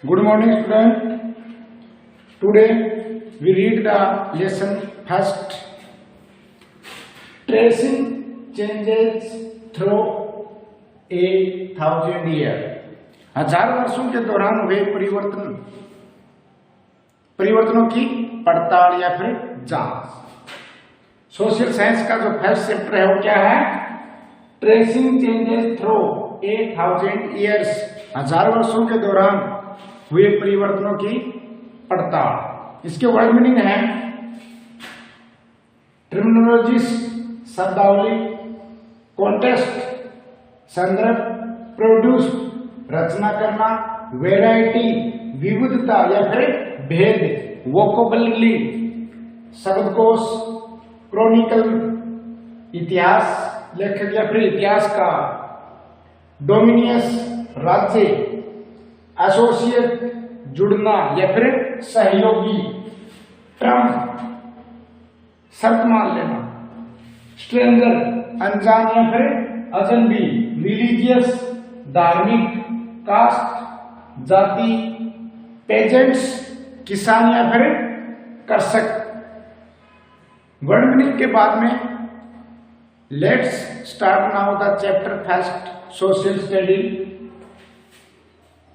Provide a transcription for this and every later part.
Good morning, student. Today we read the lesson first. Tracing changes through 1,000 years. 1000 वर्षों के दौरान हुए परिवर्तनों की पड़ताल या फिर जांच। सोशल साइंस का जो फर्स्ट चैप्टर है वो क्या है? Tracing changes through 1,000 years. 1000 वर्षों के दौरान हुए परिवर्तनों की पड़ताल। इसके वर्ड मीनिंग है टर्मिनोलॉजीज शब्दावली, कॉन्टेक्स्ट संदर्भ, प्रोड्यूस रचना करना, वैरायटी विविधता या फिर भेद, वोकेबुलरी शब्दकोश, क्रॉनिकल इतिहास लेखक या फिर इतिहास का, डोमिनियस राज्य, एसोसिएट जुड़ना या फिर सहयोगी, टर्म शर्त मान लेना, स्ट्रेंजर अनजान या फिर अजनबी, रिलीजियस धार्मिक, कास्ट जाति, पेजेंट्स किसान या फिर कृषक। वर्ड मीनिंग के बाद में let's start now the chapter first, social study.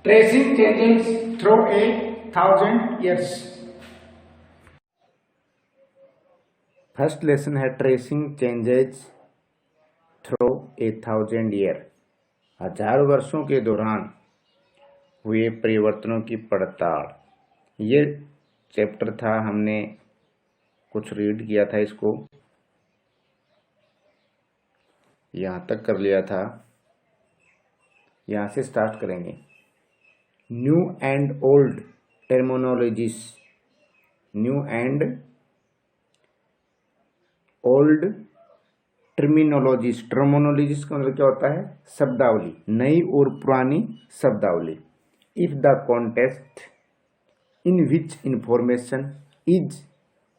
Tracing changes through 1,000 years. First lesson है ट्रेसिंग चेंजेस थ्रू 1,000 ईयर। 1000 वर्षों के दौरान हुए परिवर्तनों की पड़ताल। ये चैप्टर था, हमने कुछ रीड किया था, इसको यहाँ तक कर लिया था। यहाँ से स्टार्ट करेंगे। New and old terminologies. New and old terminologies. Terminologies का मतलब क्या होता है? शब्दावली, नई और पुरानी शब्दावली। If the context in which information is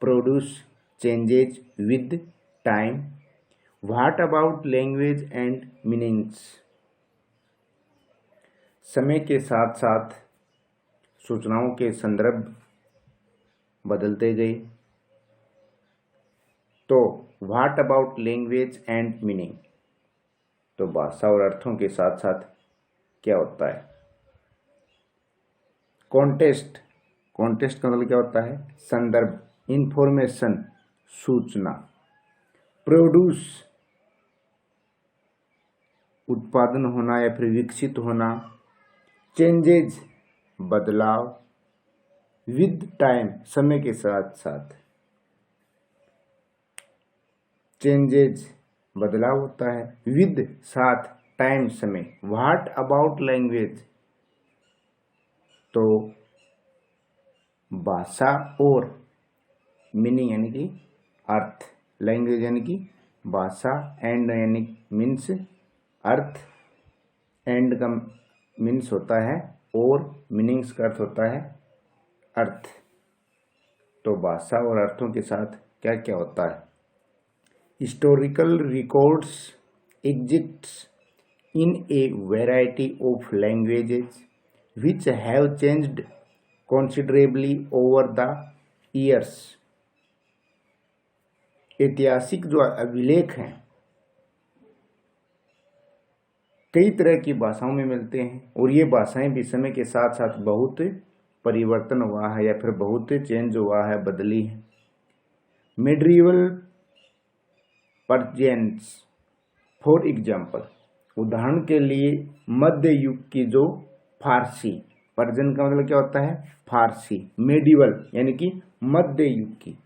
produce changes with time, what about language and meanings. समय के साथ साथ सूचनाओं के संदर्भ बदलते गए, तो what about language and meaning, तो भाषा और अर्थों के साथ साथ क्या होता है? कॉन्टेक्स्ट। कॉन्टेक्स्ट का मतलब क्या होता है? संदर्भ, इंफॉर्मेशन सूचना। प्रोड्यूस उत्पादन होना या फिर विकसित होना। चेंजेज बदलाव। विद टाइम समय के साथ साथ। चेंजेज बदलाव होता है, विद साथ, टाइम समय। व्हाट अबाउट लैंग्वेज, तो भाषा और मीनिंग यानी कि अर्थ। लैंग्वेज यानी कि भाषा, एंड यानी मीन्स अर्थ, एंड का मीन्स होता है और मीनिंग्स का अर्थ होता है अर्थ। तो भाषा और अर्थों के साथ क्या क्या होता है? Historical records exists in A variety of languages which have changed considerably over the years. ऐतिहासिक जो अभिलेख हैं कई तरह की भाषाओं में मिलते हैं और ये भाषाएं भी समय के साथ साथ बहुत परिवर्तन हुआ है या फिर बहुत चेंज हुआ है, बदली है। मेडिवल पर्शियंस फॉर एग्जाम्पल, उदाहरण के लिए मध्य युग की जो फारसी, पर्शियन का मतलब क्या होता है? फारसी। मेडिवल यानी कि मध्य युग की,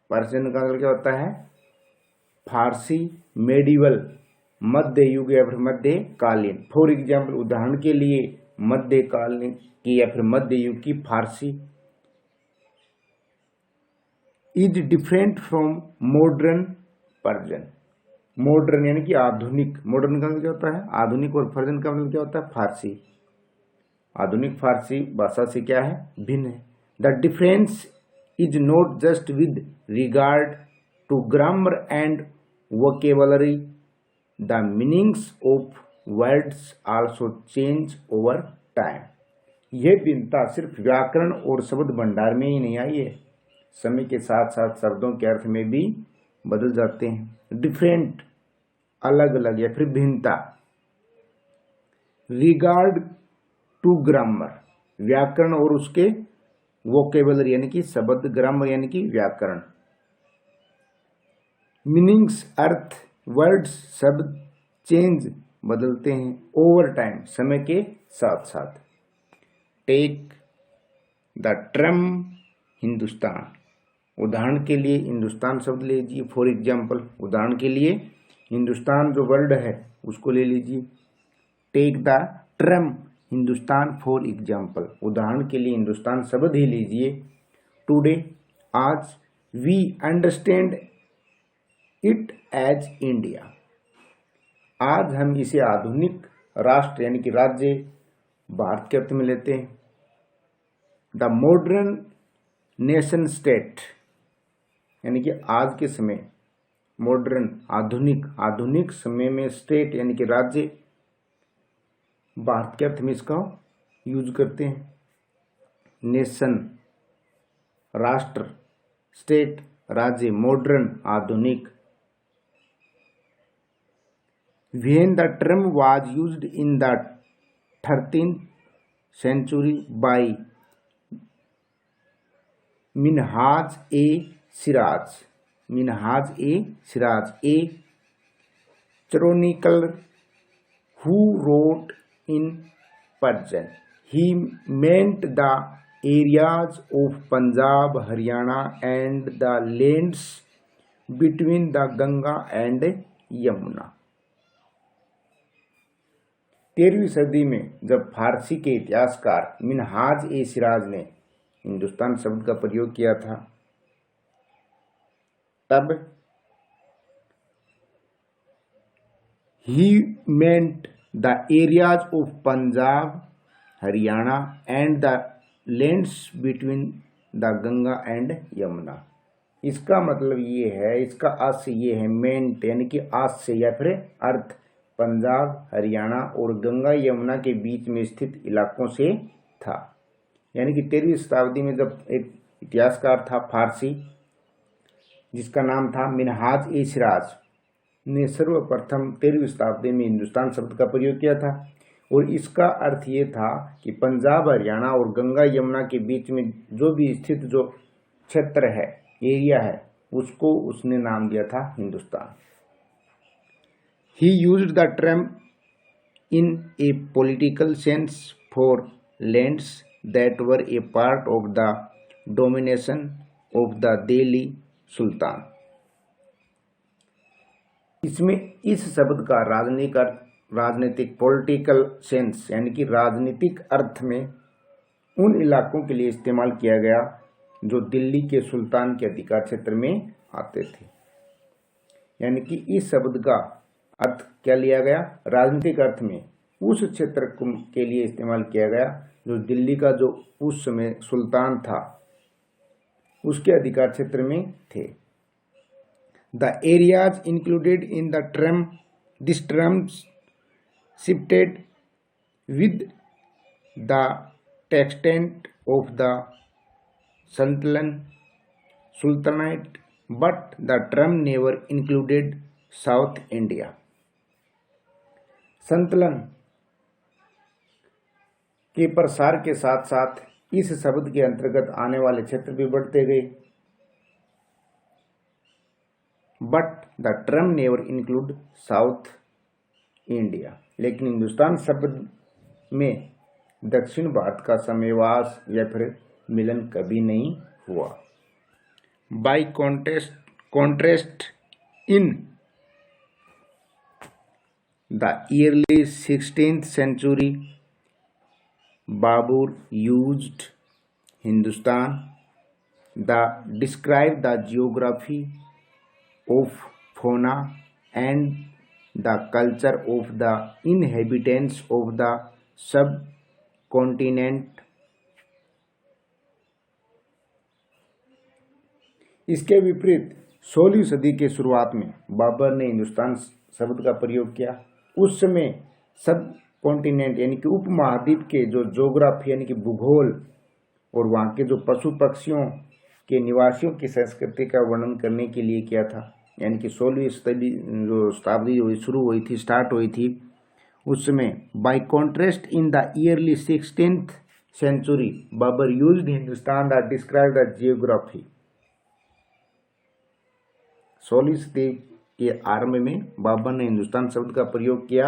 पर्शियन का मतलब क्या होता है? फारसी। मेडिवल मध्य युग या फिर मध्यकालीन। फॉर एग्जाम्पल उदाहरण के लिए मध्यकालीन की या फिर मध्य युग की फारसी। Is different from modern Persian. Modern यानी कि आधुनिक। मॉडर्न का मतलब क्या होता है? आधुनिक। और पर्शियन का मतलब क्या होता है? फारसी। आधुनिक फारसी भाषा से क्या है? भिन्न है। The difference is not just with regard to grammar and vocabulary, the meanings of words also change over time. यह भिन्नता सिर्फ व्याकरण और शब्द भंडार में ही नहीं आई है, समय के साथ साथ शब्दों के अर्थ में भी बदल जाते हैं। डिफरेंट, अलग अलग या फिर भिन्नता। रिगार्ड टू ग्रामर, व्याकरण और उसके वोकेबलरी यानी कि शब्द, ग्रामर यानी कि व्याकरण। मीनिंग्स, अर्थ, वर्ड्स, शब्द चेंज, बदलते हैं, ओवर टाइम, समय के साथ साथ। टेक द टर्म हिंदुस्तान, उदाहरण के लिए हिंदुस्तान शब्द ले लीजिए। फॉर एग्जाम्पल, उदाहरण के लिए हिंदुस्तान जो वर्ड है उसको ले लीजिए। Take the term Hindustan for example, उदाहरण के लिए हिंदुस्तान शब्द ही लीजिए। टुडे, आज, we understand it as India, आज हम इसे आधुनिक राष्ट्र यानी कि राज्य भारत के अर्थ में लेते हैं। द मॉडर्न नेशन स्टेट, यानी कि आज के समय, मॉडर्न आधुनिक, आधुनिक समय में स्टेट यानी कि राज्य भारत के अर्थ में इसका यूज करते हैं। नेशन राष्ट्र, स्टेट राज्य, मॉडर्न आधुनिक। When the term was used in the 13th century by Minhaj-e-Siraj, a chronicler who wrote in Persian, he meant the areas of Punjab, Haryana and the lands between the Ganga and Yamuna। 13वीं सदी में जब फारसी के इतिहासकार मिनहाज-ए-सिराज ने हिंदुस्तान शब्द का प्रयोग किया था, तब ही meant the areas of Punjab, Haryana and the lands between the Ganga and Yamuna. इसका मतलब ये है, इसका अर्थ ये है, मेंट यानी कि आज से या फिर अर्थ पंजाब, हरियाणा और गंगा यमुना के बीच में स्थित इलाकों से था। यानी कि 13वीं शताब्दी में जब एक इतिहासकार था फारसी जिसका नाम था मिनहाज-ए-सिराज ने सर्वप्रथम 13वीं शताब्दी में हिंदुस्तान शब्द का प्रयोग किया था, और इसका अर्थ ये था कि पंजाब, हरियाणा और गंगा यमुना के बीच में जो भी स्थित जो क्षेत्र है, एरिया है, उसको उसने नाम दिया था Hindustan. He used the term in a political sense for lands that were a part of the domination of the Delhi Sultan। इसमें इस शब्द का राजनीतिक पॉलिटिकल सेंस यानी कि राजनीतिक अर्थ में उन इलाकों के लिए इस्तेमाल किया गया जो दिल्ली के सुल्तान के अधिकार क्षेत्र में आते थे। यानी कि इस शब्द का अर्थ क्या लिया गया, राजनीतिक अर्थ में उस क्षेत्र के लिए इस्तेमाल किया गया जो दिल्ली का जो उस समय सुल्तान था उसके अधिकार क्षेत्र में थे। The areas included in the term, this term shifted with the extent of the sultanate, but the term never included south India. संतलन के प्रसार के साथ साथ इस शब्द के अंतर्गत आने वाले क्षेत्र भी बढ़ते गए, but the term never include south India. लेकिन हिंदुस्तान शब्द में दक्षिण भारत का समावेश या फिर मिलन कभी नहीं हुआ। Bye contrast in the early 16th century, Babur used Hindustan to describe the geography of fauna and the culture of the inhabitants of the subcontinent। इसके विपरीत 16वीं सदी के शुरुआत में बाबर ने हिंदुस्तान शब्द का प्रयोग किया। उस समय सब कॉन्टिनेंट यानी कि उपमहाद्वीप के जो ज्योग्राफी यानी कि भूगोल और वहाँ के जो पशु पक्षियों के निवासियों की संस्कृति का वर्णन करने के लिए किया था। यानी कि 16वीं शताब्दी शुरू हुई थी, स्टार्ट हुई थी उस समय। By contrast in the early 16th century Babur used Hindustan that describe the geography. 16वीं सदी के आरंभ में बाबर ने हिंदुस्तान शब्द का प्रयोग किया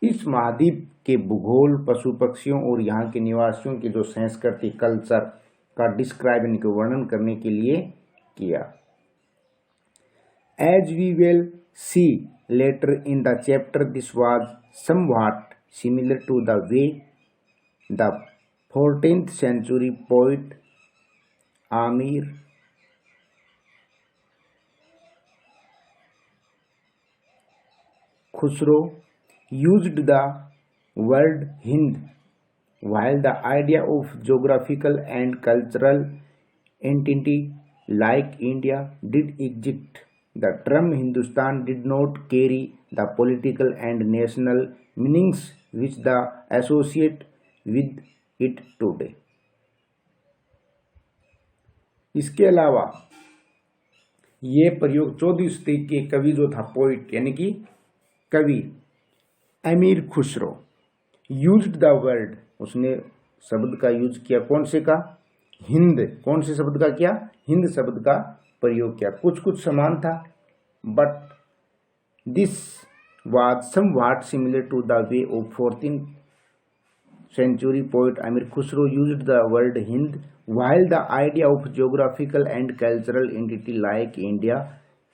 इस महाद्वीप के भूगोल, पशु पक्षियों और यहाँ के निवासियों की जो संस्कृति, कल्चर का डिस्क्राइब यानी कि वर्णन करने के लिए किया। As we will see later in the chapter, this was somewhat similar to the way the 14th century poet Amir Khusro used the word Hind, while the idea of geographical and cultural entity like India did exist. The term Hindustan did not carry the political and national meanings which the associate with it today. इसके अलावा ये प्रयोग 14वीं सदी के कवि जो था, poet यानी कि कवि अमीर खुसरो, यूज्ड द वर्ड, उसने शब्द का यूज किया, कौन से का? हिंद। कौन से शब्द का किया? हिंद शब्द का प्रयोग किया। कुछ कुछ समान था, but this was somewhat similar to the way of 14th century poet Amir Khusro used the word Hind, while the idea of geographical and cultural entity like India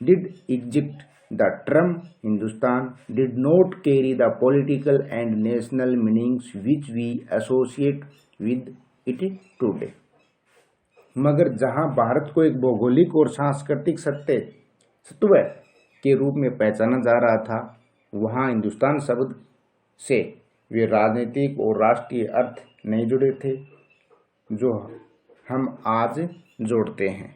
did exist. The term Hindustan did not carry the political and national meanings which we associate with it today. मगर जहां भारत को एक भौगोलिक और सांस्कृतिक सत्व के रूप में पहचाना जा रहा था, वहां हिंदुस्तान शब्द से वे राजनीतिक और राष्ट्रीय अर्थ नहीं जुड़े थे जो हम आज जोड़ते हैं।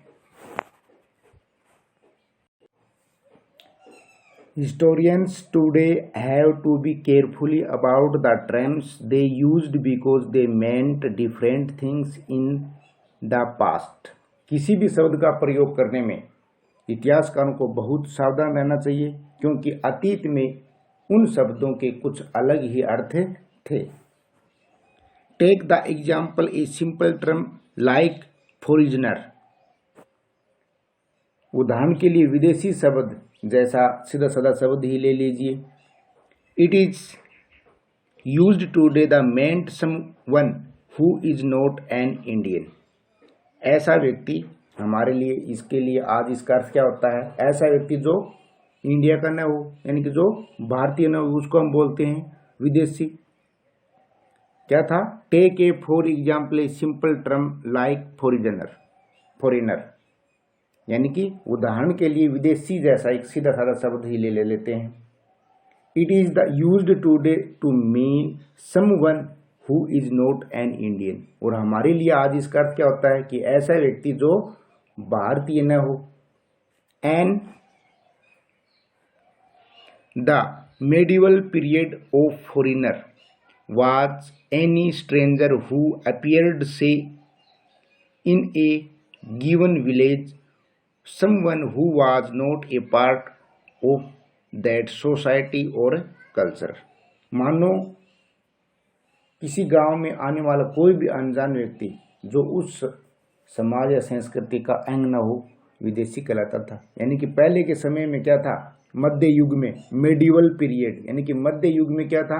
Historians today have to be carefully about the terms they used because they meant different things in the past. किसी भी शब्द का प्रयोग करने में इतिहासकारों को बहुत सावधान रहना चाहिए, क्योंकि अतीत में उन शब्दों के कुछ अलग ही अर्थ थे। Take the example a simple term like foreigner. उदाहरण के लिए विदेशी शब्द जैसा सीधा साधा शब्द ही ले लीजिए। It is used today the meant someone who is not an Indian. ऐसा व्यक्ति हमारे लिए, इसके लिए आज इसका अर्थ क्या होता है? ऐसा व्यक्ति जो इंडिया का न हो, यानी कि जो भारतीय न हो, उसको हम बोलते हैं विदेशी। क्या था? Take a for example a simple term like foreigner, यानी कि उदाहरण के लिए विदेशी जैसा एक सीधा साधा शब्द ही ले लेते हैं। It is the used today to mean someone who is not an Indian. और हमारे लिए आज इसका अर्थ क्या होता है कि ऐसा व्यक्ति जो भारतीय न हो। In the medieval period of foreigner was any stranger who appeared, say, in a given village, someone who was not a part of that society or culture. मानो किसी गांव में आने वाला कोई भी अनजान व्यक्ति जो उस समाज या संस्कृति का अंग न हो, विदेशी कहलाता था। यानी कि पहले के समय में क्या था? मध्य युग में, मेडिवल पीरियड, यानी कि मध्य युग में क्या था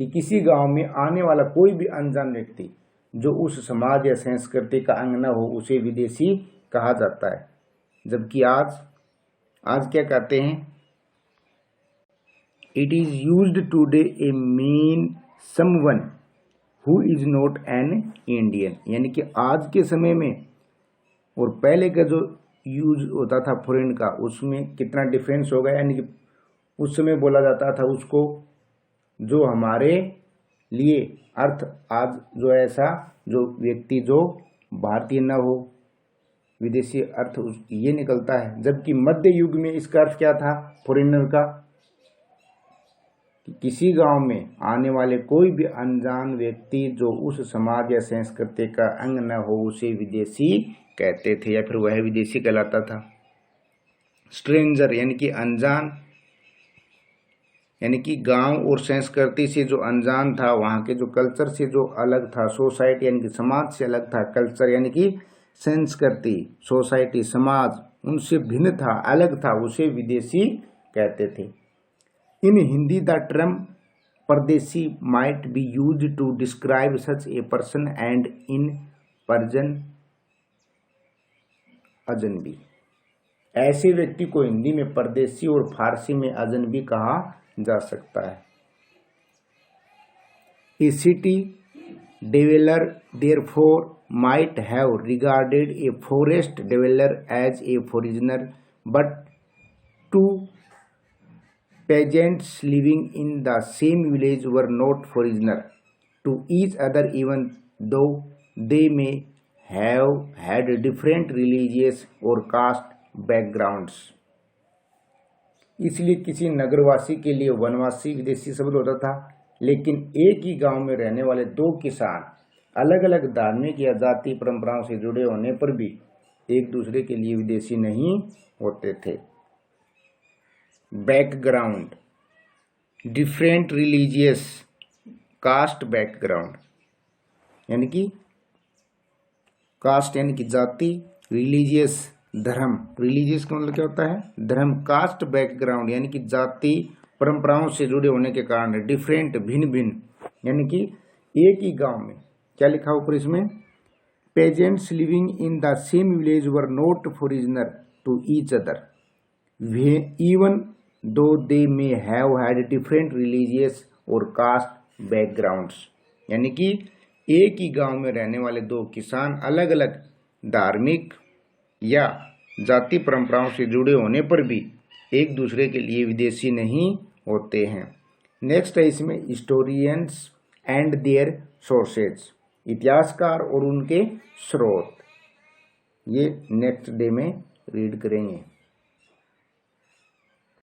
कि किसी गांव में आने वाला कोई भी अनजान व्यक्ति जो उस समाज या संस्कृति का अंग न हो, उसे विदेशी कहा जाता है। जबकि आज क्या कहते हैं? It is used today A mean someone who is not an Indian. यानी कि आज के समय में और पहले का जो यूज होता था फॉरेन का, उसमें कितना डिफरेंस हो गया। यानी कि उस समय बोला जाता था उसको, जो हमारे लिए अर्थ आज जो ऐसा जो व्यक्ति जो भारतीय न हो, विदेशी अर्थ ये निकलता है। जबकि मध्य युग में इसका अर्थ क्या था फॉरेनर का? कि किसी गांव में आने वाले कोई भी अनजान व्यक्ति जो उस समाज या संस्कृति का अंग न हो उसे विदेशी कहते थे, या फिर वह विदेशी कहलाता था। स्ट्रेंजर यानी कि अनजान, यानी कि गांव और संस्कृति से जो अनजान था, वहाँ के जो कल्चर से जो अलग था, सोसाइटी यानी कि समाज से अलग था, कल्चर यानी कि संस्कृति, सोसाइटी, समाज उनसे भिन्न था, अलग था, उसे विदेशी कहते थे। In Hindi the term pardesi might be use to describe such a person and in Persian अजनबी। ऐसे व्यक्ति को हिंदी में परदेसी और फारसी में अजनबी कहा जा सकता है। ए city dweller therefore might have regarded a forest dweller as a foreigner, but two peasants living in the same village were not foreigner to each other even though they may have had different religious or caste backgrounds। इसलिए किसी नगरवासी के लिए वनवासी विदेशी शब्द होता था, लेकिन एक ही गांव में रहने वाले दो किसान अलग अलग धार्मिक या जाति परंपराओं से जुड़े होने पर भी एक दूसरे के लिए विदेशी नहीं होते थे। Background, different religious, caste background यानी कि कास्ट यानी कि जाति, रिलीजियस धर्म, रिलीजियस का मतलब क्या होता है? धर्म। कास्ट बैकग्राउंड यानी कि जाति परंपराओं से जुड़े होने के कारण, डिफरेंट भिन्न भिन्न यानी कि एक ही गांव में, क्या लिखा ऊपर इसमें, peasants living in the same village were not foreigner to each other even though they may have had different religious और कास्ट बैकग्राउंड्स। यानी कि एक ही गांव में रहने वाले दो किसान अलग अलग धार्मिक या जाति परंपराओं से जुड़े होने पर भी एक दूसरे के लिए विदेशी नहीं होते हैं। नेक्स्ट है इसमें हिस्टोरियंस एंड देयर सोर्सेज, इतिहासकार और उनके स्रोत। ये नेक्स्ट डे में रीड करेंगे।